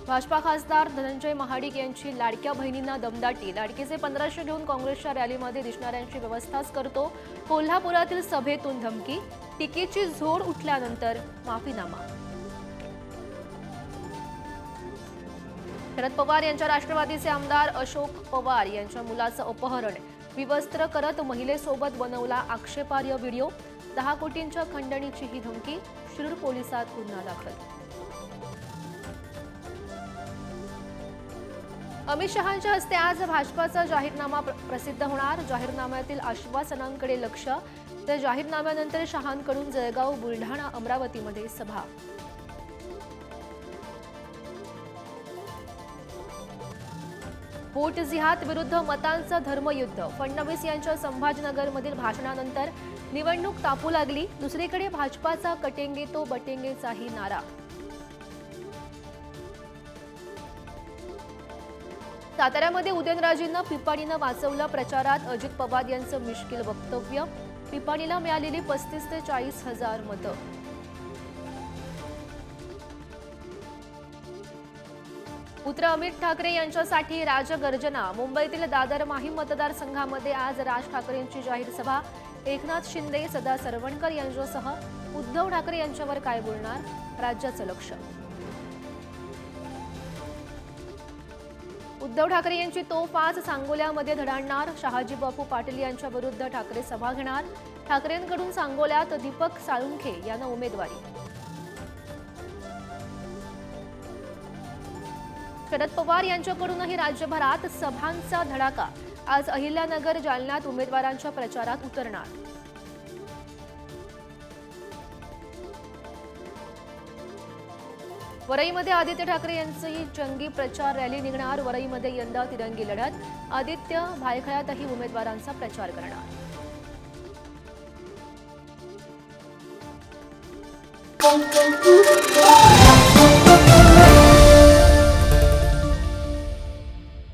भाजपा खासदार धनंजय महाडिक यांची लाडक्या बहिणींना दमदाटी। लाडकीचे 1500 घेऊन काँग्रेसच्या रॅलीमध्ये दिसणाऱ्यांची व्यवस्थाच करतो। कोल्हापुरातील सभेतून धमकी। टीकेची झोड उठल्यानंतर माफीनामा। शरद पवार यांच्या राष्ट्रवादीचे आमदार अशोक पवार यांच्या मुलाचं अपहरण। विवस्त्र करत महिलेसोबत बनवला आक्षेपार्ह व्हिडिओ। 10 कोटींच्या खंडणीची ही धमकी। शिरूर पोलिसात गुन्हा दाखल। अमित शहांच्या हस्ते आज भाजपाचा जाहीरनामा प्रसिद्ध होणार। जाहीरनाम्यातील आश्वासनांकडे लक्ष। त्या जाहीरनाम्यानंतर शहांकडून जळगाव, बुलढाणा, अमरावतीमध्ये सभा। वोट जिहाद विरुद्ध मतांचं धर्मयुद्ध। फडणवीस यांच्या संभाजीनगरमधील भाषणानंतर निवडणूक तापू लागली। दुसरीकडे भाजपाचा कटेंगे तो बटेंगेचाही नारा। साताऱ्यामध्ये उदयनराजेंना पिपाणीनं वाचवलं। प्रचारात अजित पवार यांचं मिश्किल वक्तव्य। पिपाणीला मिळालेली 35 ते 40 हजार मतं। पुत्र अमित ठाकरे यांच्यासाठी राजगर्जना। मुंबईतील दादर माहीम मतदारसंघामध्ये आज राज ठाकरेंची जाहीर सभा। एकनाथ शिंदे, सदा सरवणकर यांच्यासह उद्धव ठाकरे यांच्यावर काय बोलणार, राज्याचं लक्ष। उद्धव ठाकरे यांची तोफ आज सांगोल्यामध्ये धडाडणार। शहाजी बापू पाटील यांच्या विरुद्ध ठाकरे सभा घेणार। ठाकरेंकडून सांगोल्यात दीपक साळुंखे यांना उमेदवारी। शरद पवार यांच्याकडूनही राज्यभरात सभांचा धडाका। आज अहिल्यानगर, जालन्यात उमेदवारांच्या प्रचारात उतरणार। वरईमध्ये आदित्य ठाकरे यांची जंगी प्रचार रॅली निघणार। वरईमध्ये यंदा तिरंगी लढत। आदित्य भायखळ्यातही उमेदवारांचा प्रचार करणार।